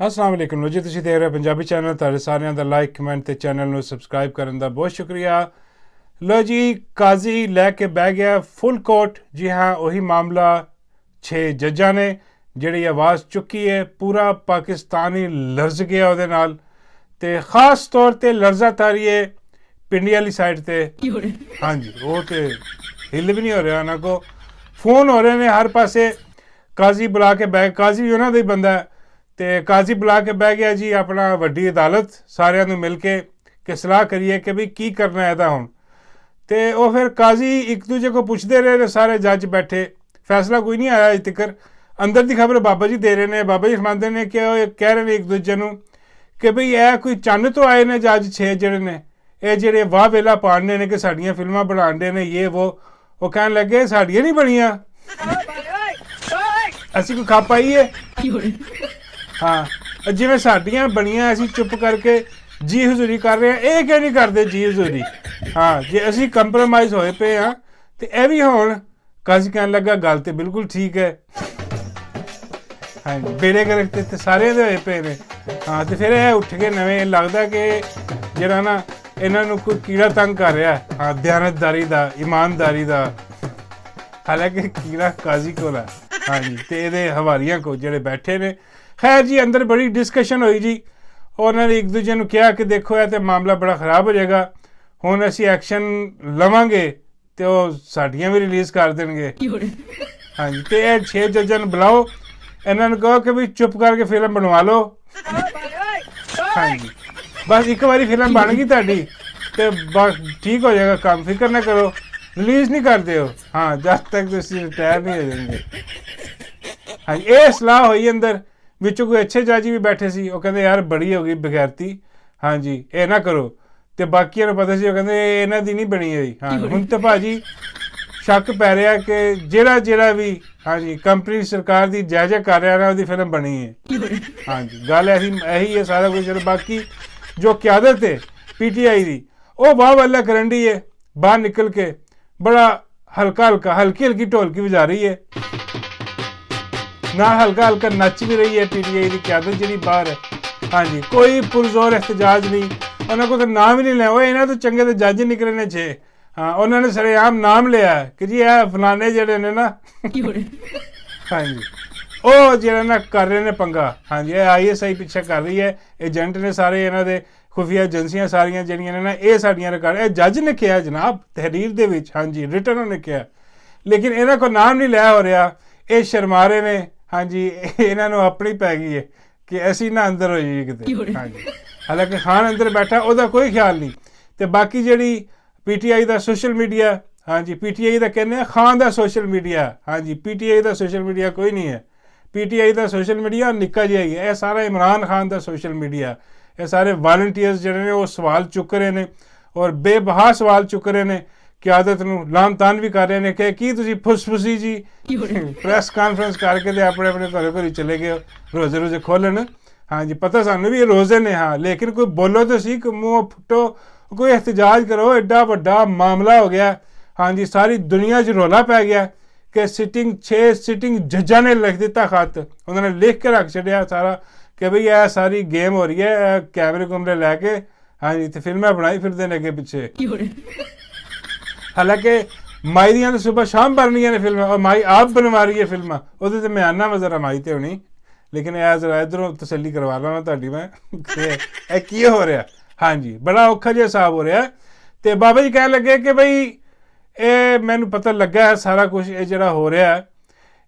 अस्सलाम वालेकुम जी, तुसीं देख रहे हो पंजाबी चैनल। तुहाडे सारिਆਂ ਦਾ ਲਾਈਕ ਕਮੈਂਟ ਤੇ ਚੈਨਲ ਨੂੰ ਸਬਸਕ੍ਰਾਈਬ ਕਰਨ ਦਾ ਬਹੁਤ ਸ਼ੁਕਰੀਆ। ਲੋ ਜੀ, ਕਾਜ਼ੀ ਲੈ ਕੇ ਬਹਿ ਗਿਆ ਫੁੱਲ ਕੋਰਟ। ਜੀ ਹਾਂ, ਉਹੀ ਮਾਮਲਾ 6 ਜੱਜਾਂ ਨੇ ਜਿਹੜੀ ਆਵਾਜ਼ ਚੁੱਕੀ ਹੈ। ਪੂਰਾ ਪਾਕਿਸਤਾਨ ਹੀ ਲਰਜ਼ ਗਿਆ ਉਹਦੇ ਨਾਲ, ਤੇ ਖਾਸ ਤੌਰ ਤੇ ਲਰਜ਼ਾ ਤਾਰੀ ਹੈ ਪਿੰਡੀ ਵਾਲੀ ਸਾਈਡ ਤੇ। ਹਾਂਜੀ, ਉਹ ਤੇ ਹਿੱਲ ਵੀ ਨਹੀਂ ਹੋ ਰਿਹਾ। ਉਹਨਾਂ ਕੋ ਫੋਨ ਹੋ ਰਹੇ ਨੇ ਹਰ ਪਾਸੇ। ਕਾਜ਼ੀ ਬੁਲਾ ਕੇ ਬਹਿ, ਕਾਜ਼ੀ ਵੀ ਉਹਨਾਂ ਦਾ ਹੀ ਬੰਦਾ ਹੈ, ਤੇ ਕਾਜ਼ੀ ਬੁਲਾ ਕੇ ਬਹਿ ਗਿਆ ਜੀ ਆਪਣਾ ਵੱਡੀ ਅਦਾਲਤ ਸਾਰਿਆਂ ਨੂੰ ਮਿਲ ਕੇ ਕਿ ਸਲਾਹ ਕਰੀਏ ਕਿ ਵੀ ਕੀ ਕਰਨਾ ਇਹਦਾ ਹੁਣ। ਤੇ ਉਹ ਫਿਰ ਕਾਜ਼ੀ ਇੱਕ ਦੂਜੇ ਕੋ ਪੁੱਛਦੇ ਰਹੇ ਨੇ, ਸਾਰੇ ਜੱਜ ਬੈਠੇ, ਫੈਸਲਾ ਕੋਈ ਨਹੀਂ ਆਇਆ ਅਜੇ ਤੱਕ। ਅੰਦਰ ਦੀ ਖਬਰ ਬਾਬਾ ਜੀ ਦੇ ਰਹੇ ਨੇ। ਬਾਬਾ ਜੀ ਫਰਮਾਉਂਦੇ ਨੇ ਕਿ ਉਹ ਕਹਿ ਰਹੇ ਨੇ ਇੱਕ ਦੂਜੇ ਨੂੰ ਕਿ ਬਈ ਇਹ ਕੋਈ ਚੰਨ ਤੋਂ ਆਏ ਨੇ ਜੱਜ 6 ਜਿਹੜੇ ਨੇ, ਇਹ ਜਿਹੜੇ ਵਾਹ ਵੇਲਾ ਪਾੜਨੇ ਨੇ ਕਿ ਸਾਡੀਆਂ ਫਿਲਮਾਂ ਬਣਾਉਂਦੇ ਨੇ ਇਹ ਉਹ ਕਹਿਣ ਲੱਗੇ ਸਾਡੀਆਂ ਨਹੀਂ ਬਣੀਆਂ, ਅਸੀਂ ਕੋਈ ਖਾ ਪਾਈਏ। ਹਾਂ, ਜਿਵੇਂ ਸਾਡੀਆਂ ਬਣੀਆਂ ਅਸੀਂ ਚੁੱਪ ਕਰਕੇ ਜੀ ਹਜ਼ੂਰੀ ਕਰ ਰਹੇ ਹਾਂ, ਇਹ ਕਿਉਂ ਨਹੀਂ ਕਰਦੇ ਜੀ ਹਜ਼ੂਰੀ। ਹਾਂ, ਜੇ ਅਸੀਂ ਕੰਪਰੋਮਾਈਜ਼ ਹੋਏ ਪਏ ਹਾਂ ਤੇ ਇਹ ਵੀ ਹੋਣ। ਕਾਜ਼ੀ ਕਹਿਣ ਲੱਗਾ ਗੱਲ ਤੇ ਬਿਲਕੁਲ ਠੀਕ ਹੈ। ਹਾਂਜੀ, ਬੇੜੇ ਗਰਕ ਤੇ ਸਾਰਿਆਂ ਦੇ ਹੋਏ ਪਏ ਨੇ। ਹਾਂ, ਤੇ ਫਿਰ ਇਹ ਉੱਠ ਕੇ ਨਵੇਂ ਲੱਗਦਾ ਕਿ ਜਿਹੜਾ ਨਾ ਇਹਨਾਂ ਨੂੰ ਕੋਈ ਕੀੜਾ ਤੰਗ ਕਰ ਰਿਹਾ। ਹਾਂ, ਦਿਆਨਤਦਾਰੀ ਦਾ, ਇਮਾਨਦਾਰੀ ਦਾ। ਹਾਲਾਂਕਿ ਕੀੜਾ ਕਾਜ਼ੀ ਕੋਲ ਹੈ। ਹਾਂਜੀ, ਤੇ ਇਹਦੇ ਹਵਾਰੀਆਂ ਕੋ ਜਿਹੜੇ ਬੈਠੇ ਨੇ। ਖੈਰ ਜੀ, ਅੰਦਰ ਬੜੀ ਡਿਸਕਸ਼ਨ ਹੋਈ ਜੀ। ਉਹਨਾਂ ਨੇ ਇੱਕ ਦੂਜੇ ਨੂੰ ਕਿਹਾ ਕਿ ਦੇਖੋ ਇਹ ਤੇ ਮਾਮਲਾ ਬੜਾ ਖ਼ਰਾਬ ਹੋ ਜਾਏਗਾ, ਹੁਣ ਅਸੀਂ ਐਕਸ਼ਨ ਲਵਾਂਗੇ ਤੇ ਉਹ ਸਾਡੀਆਂ ਵੀ ਰਿਲੀਜ਼ ਕਰ ਦੇਣਗੇ। ਹਾਂਜੀ, ਤੇ ਇਹ 6 ਜੱਜਾਂ ਨੂੰ ਬੁਲਾਓ, ਇਹਨਾਂ ਨੂੰ ਕਹੋ ਕਿ ਵੀ ਚੁੱਪ ਕਰਕੇ ਫਿਲਮ ਬਣਵਾ ਲਓ। ਹਾਂਜੀ, ਬਸ ਇੱਕ ਵਾਰੀ ਫਿਲਮ ਬਣ ਗਈ ਤੁਹਾਡੀ ਤੇ ਬਸ ਠੀਕ ਹੋ ਜਾਏਗਾ ਕੰਮ, ਫਿਕਰ ਨਾ ਕਰੋ, ਰਿਲੀਜ਼ ਨਹੀਂ ਕਰਦੇ ਹੋ। ਹਾਂ, ਜਦ ਤੱਕ ਤੁਸੀਂ ਰਿਟਾਇਰ ਨਹੀਂ ਹੋ ਜਾਣਗੇ। ਹਾਂਜੀ, ਇਹ ਸਲਾਹ ਹੋਈ ਅੰਦਰ। ਵਿੱਚੋਂ ਕੋਈ ਅੱਛੇ ਜੱਜ ਵੀ ਬੈਠੇ ਸੀ, ਉਹ ਕਹਿੰਦੇ ਯਾਰ ਬੜੀ ਹੋ ਗਈ ਬਗੈਰਤੀ, ਹਾਂਜੀ ਇਹ ਨਾ ਕਰੋ। ਤੇ ਬਾਕੀਆਂ ਨੂੰ ਪਤਾ ਸੀ, ਉਹ ਕਹਿੰਦੇ ਇਹਨਾਂ ਦੀ ਨਹੀਂ ਬਣੀ ਹੋਈ। ਹਾਂ, ਹੁਣ ਤਾਂ ਭਾਜੀ ਸ਼ੱਕ ਪੈ ਰਿਹਾ ਕਿ ਜਿਹੜਾ ਵੀ ਹਾਂਜੀ ਕੰਪਨੀ ਸਰਕਾਰ ਦੀ ਜਾਇਜ਼ਾ ਕਰ ਰਿਹਾ ਨਾ ਉਹਦੀ ਫਿਲਮ ਬਣੀ ਹੈ। ਹਾਂਜੀ, ਗੱਲ ਇਹੀ ਹੈ ਸਾਰਾ ਕੁਝ। ਬਾਕੀ ਜੋ ਕਿਆਦਤ ਹੈ PTI ਦੀ, ਉਹ ਵਾਹ ਵੱਲਾ ਕਰਨ ਦੀ ਹੈ। ਬਾਹਰ ਨਿਕਲ ਕੇ ਬੜਾ ਹਲਕੀ ਢੋਲਕੀ ਵਜਾ ਰਹੀ ਹੈ, ਨਾਲ ਹਲਕਾ ਨੱਚ ਵੀ ਰਹੀ ਹੈ। PTI ਦੀ ਕਿਆਦਤ ਜਿਹੜੀ ਬਾਹਰ ਹੈ। ਹਾਂਜੀ, ਕੋਈ ਪੁਰਜ਼ੋਰ ਇhtਜਾਜ ਨਹੀਂ। ਉਹਨਾਂ ਕੋਲ ਤਾਂ ਨਾਮ ਹੀ ਨਹੀਂ ਲਿਆ। ਉਹ ਇਹਨਾਂ ਤੋਂ ਚੰਗੇ ਤਾਂ ਜੱਜ ਨਿਕਲੇ ਨੇ 6। ਹਾਂ, ਉਹਨਾਂ ਨੇ ਸਰੇਆਮ ਨਾਮ ਲਿਆ ਕਿ ਜੀ ਇਹ ਫਲਾਣੇ ਜਿਹੜੇ ਨੇ ਨਾ ਹਾਂਜੀ ਉਹ ਜਿਹੜਾ ਨਾ ਕਰ ਰਹੇ ਨੇ ਪੰਗਾ। ਹਾਂਜੀ, ਇਹ ISI ਪਿੱਛੇ ਕਰ ਰਹੀ ਹੈ, ਏਜੰਟ ਨੇ ਸਾਰੇ ਇਹਨਾਂ ਦੇ, ਖੁਫੀਆ ਏਜੰਸੀਆਂ ਸਾਰੀਆਂ ਜਿਹੜੀਆਂ ਨੇ ਨਾ, ਇਹ ਸਾਡੀਆਂ ਰਿਕਾਰਡ। ਇਹ ਜੱਜ ਨੇ ਕਿਹਾ ਜਨਾਬ ਤਹਿਰੀਰ ਦੇ ਵਿੱਚ। ਹਾਂਜੀ, ਰਿਟਨ ਉਹਨੇ ਕਿਹਾ, ਲੇਕਿਨ ਇਹਨਾਂ ਕੋਲ ਨਾਮ ਨਹੀਂ ਲਿਆ ਹੋ ਰਿਹਾ। ਇਹ ਸ਼ਰਮਾ ਰਹੇ ਨੇ। ਹਾਂਜੀ, ਇਹਨਾਂ ਨੂੰ ਆਪਣੀ ਪੈ ਗਈ ਹੈ ਕਿ ਅਸੀਂ ਨਾ ਅੰਦਰ ਹੋ ਜਾਈਏ ਕਿਤੇ। ਹਾਂਜੀ, ਹਾਲਾਂਕਿ ਖਾਨ ਅੰਦਰ ਬੈਠਾ, ਉਹਦਾ ਕੋਈ ਖਿਆਲ ਨਹੀਂ। ਤੇ ਬਾਕੀ ਜਿਹੜੀ PTI ਦਾ ਸੋਸ਼ਲ ਮੀਡੀਆ, ਹਾਂਜੀ PTI ਦਾ ਕਹਿੰਦੇ ਆ ਖਾਨ ਦਾ ਸੋਸ਼ਲ ਮੀਡੀਆ। ਹਾਂਜੀ, PTI ਦਾ ਸੋਸ਼ਲ ਮੀਡੀਆ ਕੋਈ ਨਹੀਂ ਹੈ। PTI ਦਾ ਸੋਸ਼ਲ ਮੀਡੀਆ ਨਿੱਕਾ ਜਿਹਾ ਹੀ ਹੈ। ਇਹ ਸਾਰਾ ਇਮਰਾਨ ਖਾਨ ਦਾ ਸੋਸ਼ਲ ਮੀਡੀਆ। ਇਹ ਸਾਰੇ ਵਾਲੰਟੀਅਰਸ ਜਿਹੜੇ ਨੇ ਉਹ ਸਵਾਲ ਚੁੱਕ ਰਹੇ ਨੇ, ਔਰ ਬੇਬਹਾ ਸਵਾਲ ਚੁੱਕ ਰਹੇ ਨੇ। ਕਿਆਦਤ ਨੂੰ ਲਾਮ ਤਾਨ ਵੀ ਕਰ ਰਹੇ ਨੇ ਕਿ ਕੀ ਤੁਸੀਂ ਫੁਸਫੁਸੀ ਜੀ ਪ੍ਰੈਸ ਕਾਨਫਰੰਸ ਕਰਕੇ ਤੇ ਆਪਣੇ ਘਰੇ ਚਲੇ ਗਏ ਰੋਜ਼ੇ ਖੋਲਣ। ਹਾਂਜੀ, ਪਤਾ ਸਾਨੂੰ ਵੀ ਇਹ ਰੋਜ਼ੇ ਨੇ। ਹਾਂ, ਲੇਕਿਨ ਕੋਈ ਬੋਲੋ ਤਾਂ ਸੀ, ਮੂੰਹ ਫੁੱਟੋ, ਕੋਈ ਇhtਜਾਜ ਕਰੋ। ਐਡਾ ਵੱਡਾ ਮਾਮਲਾ ਹੋ ਗਿਆ। ਹਾਂਜੀ, ਸਾਰੀ ਦੁਨੀਆ 'ਚ ਰੌਲਾ ਪੈ ਗਿਆ ਕਿ 6 ਸਿਟਿੰਗ ਜੱਜਾਂ ਨੇ ਲਿਖ ਦਿੱਤਾ ਖੱਤ। ਉਹਨਾਂ ਨੇ ਲਿਖ ਕੇ ਰੱਖ ਛੱਡਿਆ ਸਾਰਾ ਕਿ ਬਈ ਇਹ ਸਾਰੀ ਗੇਮ ਹੋ ਰਹੀ ਹੈ, ਕੈਮਰੇ ਕੁਮਰੇ ਲੈ ਕੇ। ਹਾਂਜੀ, ਤੇ ਫਿਲਮਾਂ ਬਣਾਈ ਫਿਰਦੇ ਨੇ ਅੱਗੇ ਪਿੱਛੇ। ਹਾਲਾਂਕਿ ਮਾਈ ਦੀਆਂ ਤਾਂ ਸੁਬਹ ਸ਼ਾਮ ਬਣਨੀਆਂ ਨੇ ਫਿਲਮਾਂ, ਔਰ ਮਾਈ ਆਪ ਬਣਵਾ ਰਹੀ ਹੈ ਫਿਲਮਾਂ। ਉਹਦੇ ਤੇ ਮੈਂ ਆਨਾ ਵਾ ਜ਼ਰਾ ਮਾਈ ਤੇ ਹੋਣੀ, ਲੇਕਿਨ ਇਹ ਜ਼ਰਾ ਇੱਧਰੋਂ ਤਸੱਲੀ ਕਰਵਾ ਲਵਾਂ ਤੁਹਾਡੀ ਮੈਂ ਇਹ ਕੀ ਹੋ ਰਿਹਾ। ਹਾਂਜੀ, ਬੜਾ ਔਖਾ ਜਿਹਾ ਹਿਸਾਬ ਹੋ ਰਿਹਾ। ਤੇ ਬਾਬਾ ਜੀ ਕਹਿਣ ਲੱਗੇ ਕਿ ਬਈ ਇਹ ਮੈਨੂੰ ਪਤਾ ਲੱਗਾ ਹੈ ਸਾਰਾ ਕੁਝ ਇਹ ਜਿਹੜਾ ਹੋ ਰਿਹਾ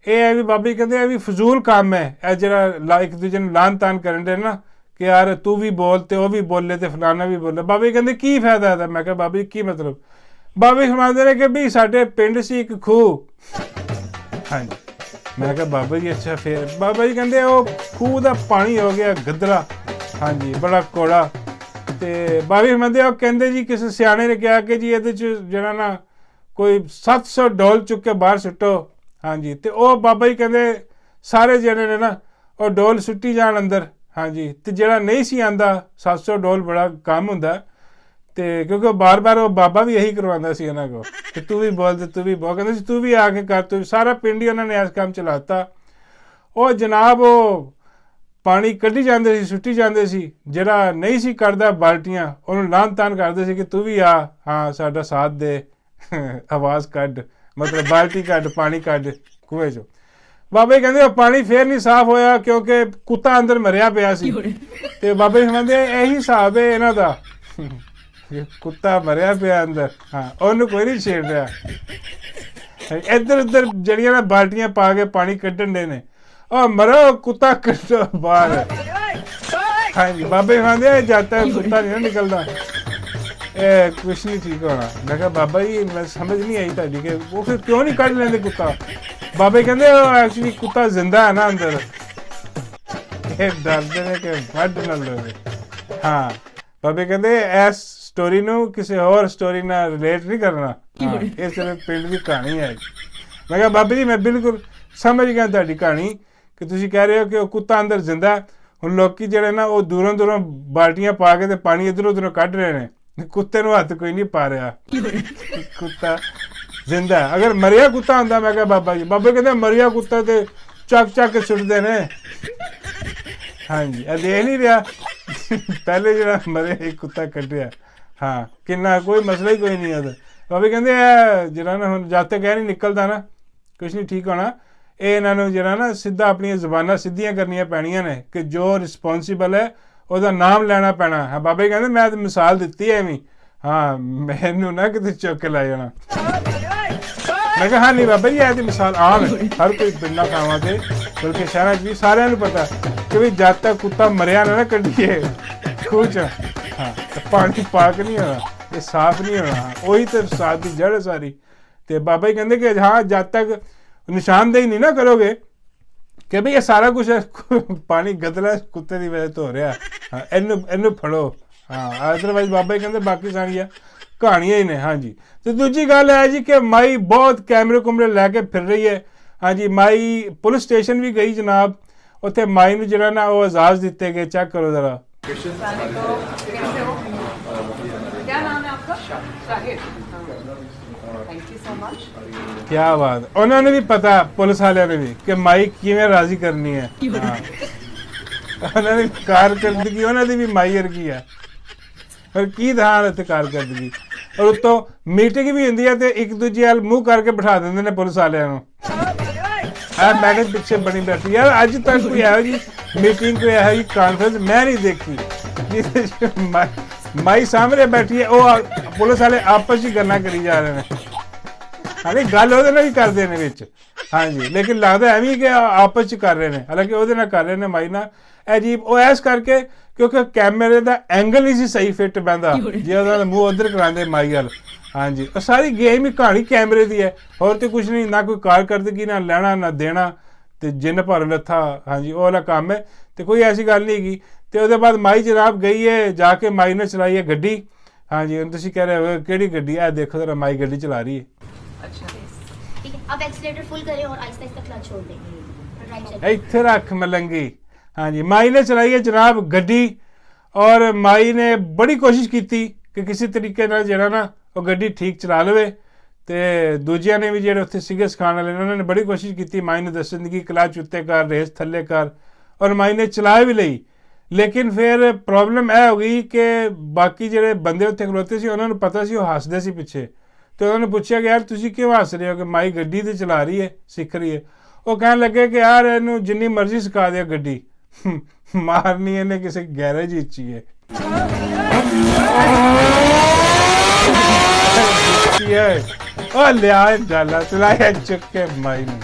ਇਹ ਹੈ ਵੀ ਬਾਬਾ ਜੀ ਕਹਿੰਦੇ ਇਹ ਵੀ ਫਜ਼ੂਲ ਕੰਮ ਹੈ। ਇਹ ਜਿਹੜਾ ਇੱਕ ਦੂਜੇ ਨੂੰ ਲਾਨ ਤਾਨ ਕਰਨ ਦੇ ਨਾ ਕਿ ਯਾਰ ਤੂੰ ਵੀ ਬੋਲ ਤੇ ਉਹ ਵੀ ਬੋਲੇ ਤੇ ਫਲਾਣਾ ਵੀ ਬੋਲੇ। ਬਾਬਾ ਜੀ ਕਹਿੰਦੇ ਕੀ ਫਾਇਦਾ ਇਹਦਾ। ਮੈਂ ਕਿਹਾ ਬਾਬਾ ਜੀ ਕੀ ਮਤਲਬ। ਬਾਬਾ ਜੀ ਫਰਮਾਉਂਦੇ ਨੇ ਕਿ ਵੀ ਸਾਡੇ ਪਿੰਡ ਸੀ ਇੱਕ ਖੂਹ। ਹਾਂਜੀ, ਮੈਂ ਕਿਹਾ ਬਾਬਾ ਜੀ ਅੱਛਾ ਫਿਰ। ਬਾਬਾ ਜੀ ਕਹਿੰਦੇ ਉਹ ਖੂਹ ਦਾ ਪਾਣੀ ਹੋ ਗਿਆ ਗੰਦਲਾ। ਹਾਂਜੀ, ਬੜਾ ਕੌੜਾ। ਤੇ ਬਾਬਾ ਜੀ ਫਰਮਾਉਂਦੇ ਉਹ ਕਹਿੰਦੇ ਜੀ ਕਿਸੇ ਸਿਆਣੇ ਨੇ ਕਿਹਾ ਕਿ ਜੀ ਇਹਦੇ 'ਚ ਜਿਹੜਾ ਨਾ ਕੋਈ 700 ਡੋਲ ਚੁੱਕ ਕੇ ਬਾਹਰ ਸੁੱਟੋ। ਹਾਂਜੀ, ਤੇ ਉਹ ਬਾਬਾ ਜੀ ਕਹਿੰਦੇ ਸਾਰੇ ਜਿਹੜੇ ਨੇ ਨਾ ਉਹ ਡੋਲ ਸੁੱਟੀ ਜਾਣ ਅੰਦਰ। ਹਾਂਜੀ, ਤੇ ਜਿਹੜਾ ਨਹੀਂ ਸੀ ਆਂਦਾ 700 ਡੋਲ ਬੜਾ ਕੰਮ ਹੁੰਦਾ। ਤੇ ਕਿਉਂਕਿ ਬਾਰ-ਬਾਰ ਉਹ ਬਾਬਾ ਵੀ ਇਹੀ ਕਰਵਾਉਂਦਾ ਸੀ ਇਹਨਾਂ ਕੋਲ ਕਿ ਤੂੰ ਵੀ ਬੋਲ ਤੇ ਤੂੰ ਵੀ ਬੋਲ। ਕਹਿੰਦੇ ਸੀ ਤੂੰ ਵੀ ਆ ਕੇ ਕਰ। ਤੂੰ ਸਾਰਾ ਪਿੰਡ ਹੀ ਉਹਨਾਂ ਨੇ ਇਸ ਕੰਮ ਚਲਾਤਾ। ਉਹ ਜਨਾਬ ਉਹ ਪਾਣੀ ਕੱਢੀ ਜਾਂਦੇ ਸੀ, ਸੁੱਟੀ ਜਾਂਦੇ ਸੀ। ਜਿਹੜਾ ਨਹੀਂ ਸੀ ਕੱਢਦਾ ਬਾਲਟੀਆਂ, ਉਹਨੂੰ ਲਾਹਨ ਤਾਨ ਕਰਦੇ ਸੀ ਕਿ ਤੂੰ ਵੀ ਆ, ਹਾਂ ਸਾਡਾ ਸਾਥ ਦੇ, ਆਵਾਜ਼ ਕੱਢ, ਮਤਲਬ ਬਾਲਟੀ ਕੱਢ, ਪਾਣੀ ਕੱਢ ਕੂਏ 'ਚੋਂ। ਬਾਬੇ ਕਹਿੰਦੇ ਉਹ ਪਾਣੀ ਫੇਰ ਨਹੀਂ ਸਾਫ਼ ਹੋਇਆ ਕਿਉਂਕਿ ਕੁੱਤਾ ਅੰਦਰ ਮਰਿਆ ਪਿਆ ਸੀ। ਤੇ ਬਾਬੇ ਸਮਝਦੇ ਇਹੀ ਹਿਸਾਬ ਹੈ ਇਹਨਾਂ ਦਾ, ਕੁੱਤਾ ਮਰਿਆ ਪਿਆ ਅੰਦਰ, ਹਾਂ ਉਹਨੂੰ ਕੋਈ ਨਹੀਂ ਛੇੜ ਰਿਹਾ। ਇੱਧਰ ਉੱਧਰ ਜਿਹੜੀਆਂ ਨਾ ਬਾਲਟੀਆਂ ਪਾ ਕੇ ਪਾਣੀ ਕੱਢਣ ਦੇ ਨੇ, ਉਹ ਮਰੋ ਕੁੱਤਾ ਕੱਢੋ ਬਾਹਰ। ਹਾਂਜੀ ਬਾਬੇ ਕਹਿੰਦੇ ਜਦ ਤੱਕ ਕੁੱਤਾ ਨਹੀਂ ਨਿਕਲਦਾ ਇਹ ਕੁਛ ਨਹੀਂ ਠੀਕ ਹੋਣਾ। ਮੈਂ ਕਿਹਾ ਬਾਬਾ ਜੀ ਮੈਂ ਸਮਝ ਨਹੀਂ ਆਈ ਤੁਹਾਡੀ ਕਿ ਉਹ ਫਿਰ ਕਿਉਂ ਨਹੀਂ ਕੱਢ ਲੈਂਦੇ ਕੁੱਤਾ। ਬਾਬੇ ਕਹਿੰਦੇ ਉਹ ਐਕਚੁਅਲੀ ਕੁੱਤਾ ਜ਼ਿੰਦਾ ਹੈ ਨਾ ਅੰਦਰ, ਇਹ ਡਰਦੇ ਨੇ ਕਿ ਵੱਢ ਨਾ ਲਵੇ। ਹਾਂ ਬਾਬੇ ਕਹਿੰਦੇ ਇਸ ਸਟੋਰੀ ਨੂੰ ਕਿਸੇ ਹੋਰ ਸਟੋਰੀ ਨਾਲ ਰਿਲੇਟ ਨਹੀਂ ਕਰਨਾ, ਹਾਂ ਇਹ ਸਿਰਫ ਪਿੰਡ ਦੀ ਕਹਾਣੀ ਹੈ। ਮੈਂ ਕਿਹਾ ਬਾਬਾ ਜੀ ਮੈਂ ਬਿਲਕੁਲ ਸਮਝ ਗਿਆ ਤੁਹਾਡੀ ਕਹਾਣੀ ਕਿ ਤੁਸੀਂ ਕਹਿ ਰਹੇ ਹੋ ਕਿ ਉਹ ਕੁੱਤਾ ਅੰਦਰ ਜ਼ਿੰਦਾ। ਹੁਣ ਲੋਕੀ ਜਿਹੜੇ ਨਾ ਉਹ ਦੂਰੋਂ ਦੂਰੋਂ ਬਾਲਟੀਆਂ ਪਾ ਕੇ ਤੇ ਪਾਣੀ ਇੱਧਰੋਂ ਉੱਧਰੋਂ ਕੱਢ ਰਹੇ ਨੇ, ਕੁੱਤੇ ਨੂੰ ਹੱਥ ਕੋਈ ਨਹੀਂ ਪਾ ਰਿਹਾ, ਕੁੱਤਾ ਜ਼ਿੰਦਾ। ਅਗਰ ਮਰਿਆ ਕੁੱਤਾ ਹੁੰਦਾ, ਮੈਂ ਕਿਹਾ ਬਾਬਾ ਜੀ, ਬਾਬੇ ਕਹਿੰਦੇ ਮਰਿਆ ਕੁੱਤਾ ਤੇ ਚੱਕ ਚੱਕ ਕੇ ਸੁੱਟਦੇ ਨੇ। ਹਾਂਜੀ ਇਹ ਦੇਖ ਨਹੀਂ ਰਿਹਾ ਪਹਿਲੇ ਜਿਹੜਾ ਮਰਿਆ ਇੱਕ ਕੁੱਤਾ ਕੱਢਿਆ, ਹਾਂ ਕਿੰਨਾ ਕੋਈ ਮਸਲਾ ਹੀ ਕੋਈ ਨਹੀਂ ਉਹਦਾ। ਬਾਬੇ ਕਹਿੰਦੇ ਇਹ ਜਿਹੜਾ ਨਾ ਹੁਣ ਜਦ ਤੱਕ ਇਹ ਨਹੀਂ ਨਿਕਲਦਾ ਨਾ ਕੁਛ ਨਹੀਂ ਠੀਕ ਹੋਣਾ। ਇਹ ਇਹਨਾਂ ਨੂੰ ਜਿਹੜਾ ਨਾ ਸਿੱਧਾ ਆਪਣੀਆਂ ਜ਼ਬਾਨਾਂ ਸਿੱਧੀਆਂ ਕਰਨੀਆਂ ਪੈਣੀਆਂ ਨੇ ਕਿ ਜੋ ਰਿਸਪੋਂਸੀਬਲ ਹੈ ਉਹਦਾ ਨਾਮ ਲੈਣਾ ਪੈਣਾ। ਹਾਂ ਬਾਬੇ ਕਹਿੰਦੇ ਮੈਂ ਤਾਂ ਮਿਸਾਲ ਦਿੱਤੀ ਐਵੇਂ, ਹਾਂ ਮੈਨੂੰ ਨਾ ਕਿਤੇ ਚੁੱਕ ਕੇ ਲੈ ਜਾਣਾ। ਮੈਂ ਕਿਹਾ ਹਾਂ ਨਹੀਂ ਬਾਬਾ ਜੀ ਇਹ ਤਾਂ ਮਿਸਾਲ ਆਮ ਹੈ ਹਰ ਕੋਈ ਪਿੰਡਾਂ ਥਾਵਾਂ 'ਤੇ, ਬਲਕਿ ਸ਼ਹਿਰਾਂ 'ਚ ਵੀ ਸਾਰਿਆਂ ਨੂੰ ਪਤਾ ਕਿ ਵੀ ਜਦ ਤੱਕ ਕੁੱਤਾ ਮਰਿਆ ਨਾ ਕੱਢੀਏ ਖੂਹ 'ਚ, ਹਾਂ ਪਾਣੀ ਪਾਕ ਨਹੀਂ ਹੋਣਾ, ਇਹ ਸਾਫ਼ ਨਹੀਂ ਹੋਣਾ। ਉਹੀ ਤਾਂ ਸਾਥ ਦੀ ਜੜ ਸਾਰੀ। ਤੇ ਬਾਬਾ ਜੀ ਕਹਿੰਦੇ ਕਿ ਹਾਂ ਜਦ ਤੱਕ ਨਿਸ਼ਾਨਦੇਹੀ ਨਹੀਂ ਨਾ ਕਰੋਗੇ ਕਿ ਵੀ ਇਹ ਸਾਰਾ ਕੁਛ ਪਾਣੀ ਗਦਲਾ ਕੁੱਤੇ ਦੀ ਵਜ੍ਹਾ ਤੋਂ ਹੋ ਰਿਹਾ, ਹਾਂ ਇਹਨੂੰ ਫੜੋ, ਹਾਂ ਅਦਰਵਾਈਜ਼ ਬਾਬਾ ਜੀ ਕਹਿੰਦੇ ਬਾਕੀ ਸਾਰੀਆਂ ਕਹਾਣੀਆਂ ਹੀ ਨੇ। ਹਾਂਜੀ ਤੇ ਦੂਜੀ ਗੱਲ ਹੈ ਜੀ ਕਿ ਮਾਈ ਬਹੁਤ ਕੈਮਰੇ ਕੁਮਰੇ ਲੈ ਕੇ ਫਿਰ ਰਹੀ ਹੈ। ਹਾਂਜੀ ਮਾਈ ਪੁਲਿਸ ਸਟੇਸ਼ਨ ਵੀ ਗਈ ਜਨਾਬ, ਉੱਥੇ ਮਾਈ ਨੂੰ ਜਿਹੜਾ ਨਾ ਉਹ ਇਜਾਜ਼ ਦਿੱਤੇ ਗਏ। ਚੈੱਕ ਕਰੋ ਜ਼ਰਾ। ਕਿਆ ਬਾਤ, ਉਹਨਾਂ ਨੂੰ ਵੀ ਪਤਾ ਪੁਲਿਸ ਵਾਲਿਆਂ ਨੇ ਵੀ ਕਿ ਮਾਈ ਕਿਵੇਂ ਰਾਜ਼ੀ ਕਰਨੀ ਹੈ। ਉਹਨਾਂ ਦੀ ਕਾਰਕਰਦਗੀ ਉਹਨਾਂ ਦੀ ਵੀ ਮਾਈ ਵਰਗੀ ਹੈ, ਪਰ ਕੀ ਧਿਆਨ ਇੱਥੇ ਕਾਰਕਰਦਗੀ। ਔਰ ਉੱਤੋਂ ਮੀਟਿੰਗ ਵੀ ਹੁੰਦੀ ਹੈ ਤੇ ਇੱਕ ਦੂਜੇ ਵੱਲ ਮੂੰਹ ਕਰਕੇ ਬਿਠਾ ਦਿੰਦੇ ਨੇ ਪੁਲਿਸ ਵਾਲਿਆਂ ਨੂੰ। ਇਹ ਮੈਡਮ ਪਿੱਛੇ ਬਣੀ ਬੈਠੀ ਯਾਰ, ਅੱਜ ਤੱਕ ਕੋਈ ਇਹੋ ਜਿਹੀ ਮੀਟਿੰਗ ਕੋਈ ਇਹੋ ਜਿਹੀ ਕਾਨਫਰੰਸ ਮੈਂ ਨਹੀਂ ਦੇਖੀ ਜਿਹਦੇ ਮਾਈ ਸਾਹਮਣੇ ਬੈਠੀ ਹੈ, ਉਹ ਪੁਲਿਸ ਵਾਲੇ ਆਪਸ 'ਚ ਗੱਲਾਂ ਕਰੀ ਜਾ ਰਹੇ ਨੇ। ਹਾਲੇ ਗੱਲ ਉਹਦੇ ਨਾਲ ਹੀ ਕਰਦੇ ਨੇ ਵਿੱਚ, ਹਾਂਜੀ ਲੇਕਿਨ ਲੱਗਦਾ ਐਵੇਂ ਕਿ ਆਪਸ 'ਚ ਕਰ ਰਹੇ ਨੇ, ਹਾਲਾਂਕਿ ਉਹਦੇ ਨਾਲ ਕਰ ਰਹੇ ਨੇ ਮਾਈ ਨਾਲ। ਅਜੀਬ ਉਹ ਇਸ ਕਰਕੇ ਕਿਉਂਕਿ ਕੈਮਰੇ ਦਾ ਐਂਗਲ ਨਹੀਂ ਸੀ ਸਹੀ ਫਿੱਟ ਪੈਂਦਾ, ਜੇ ਉਹਦਾ ਮੂੰਹ ਉੱਧਰ ਕਰਾਉਂਦੇ ਮਾਈ ਵੱਲ। ਹਾਂਜੀ ਉਹ ਸਾਰੀ ਗੇਮ ਹੀ ਕਹਾਣੀ ਕੈਮਰੇ ਦੀ ਹੈ, ਹੋਰ ਤੇ ਕੁਛ ਨਹੀਂ, ਨਾ ਕੋਈ ਕਾਰਕਰਦਗੀ ਨਾ ਲੈਣਾ ਨਾ ਦੇਣਾ, ਤੇ ਜਿੰਨ ਭਰ ਲੱਥਾ। ਹਾਂਜੀ ਉਹ ਵਾਲਾ ਕੰਮ ਹੈ ਤੇ ਕੋਈ ਐਸੀ ਗੱਲ ਨਹੀਂ ਹੈਗੀ। ਤੇ ਉਹਦੇ ਬਾਅਦ ਮਾਈ ਜਨਾਬ ਗਈ ਹੈ, ਜਾ ਕੇ ਮਾਈ ਨੇ ਚਲਾਈ ਹੈ ਗੱਡੀ। ਹਾਂਜੀ ਹੁਣ ਤੁਸੀਂ ਕਹਿ ਰਹੇ ਹੋ ਕਿਹੜੀ ਗੱਡੀ ਹੈ, ਦੇਖੋ ਜ਼ਰਾ ਮਾਈ ਗੱਡੀ ਚਲਾ ਰਹੀ ਹੈ। ठीक है, अब एक्सीलेटर फुल करें और आहिस्ता आहिस्ता क्लच छोड़ दें, राइट साइड ਇੱਥੇ ਰੱਖ ਮਲੰਗੀ। ਹਾਂਜੀ ਮਾਈ ਨੇ ਚਲਾਈ ਹੈ ਜਨਾਬ ਗੱਡੀ, ਔਰ ਮਾਈ ਨੇ ਬੜੀ ਕੋਸ਼ਿਸ਼ ਕੀਤੀ ਕਿ ਕਿਸੇ ਤਰੀਕੇ ਨਾਲ ਜਿਹੜਾ ਨਾ ਉਹ ਗੱਡੀ ਠੀਕ ਚਲਾ ਲਵੇ। ਤੇ ਦੂਜਿਆਂ ਨੇ ਵੀ ਜਿਹੜੇ ਉੱਥੇ ਸੀਗੇ ਸਿਖਾਉਣ ਵਾਲੇ ਉਹਨਾਂ ਨੇ ਬੜੀ ਕੋਸ਼ਿਸ਼ ਕੀਤੀ ਮਾਈ ਨੂੰ ਦੱਸਣ ਦੀ, ਕਲਚ ਉੱਤੇ ਕਰ, ਰੇਸ ਥੱਲੇ ਕਰ, ਔਰ ਮਾਈ ਨੇ ਚਲਾ ਵੀ ਲਈ। ਲੇਕਿਨ ਫਿਰ ਪ੍ਰੋਬਲਮ ਇਹ ਹੋ ਗਈ ਕਿ ਬਾਕੀ ਜਿਹੜੇ ਬੰਦੇ ਉੱਥੇ ਖਲੋਤੇ ਸੀ ਉਹਨਾਂ ਨੂੰ ਪਤਾ ਸੀ, ਉਹ ਹੱਸਦੇ ਸੀ ਪਿੱਛੇ। ਤੇ ਉਹਨਾਂ ਨੂੰ ਪੁੱਛਿਆ ਕਿ ਯਾਰ ਤੁਸੀਂ ਕਿਉਂ ਹੱਸ ਰਹੇ ਹੋ ਕਿ ਮਾਈ ਗੱਡੀ ਤੇ ਚਲਾ ਰਹੀ ਹੈ, ਸਿੱਖ ਰਹੀ ਹੈ। ਉਹ ਕਹਿਣ ਲੱਗੇ ਕਿ ਯਾਰ ਇਹਨੂੰ ਜਿੰਨੀ ਮਰਜ਼ੀ ਸਿਖਾ ਦਿਓ ਗੱਡੀ, ਮਾਰਨੀ ਇਹਨੇ ਕਿਸੇ ਗੈਰੇਜ ਵਿੱਚ ਹੀ ਹੈ। ਉਹ ਲਿਆ ਡਾਲਾ ਚਲਾਇਆ ਚੁੱਕ ਕੇ ਮਾਈ ਨੂੰ।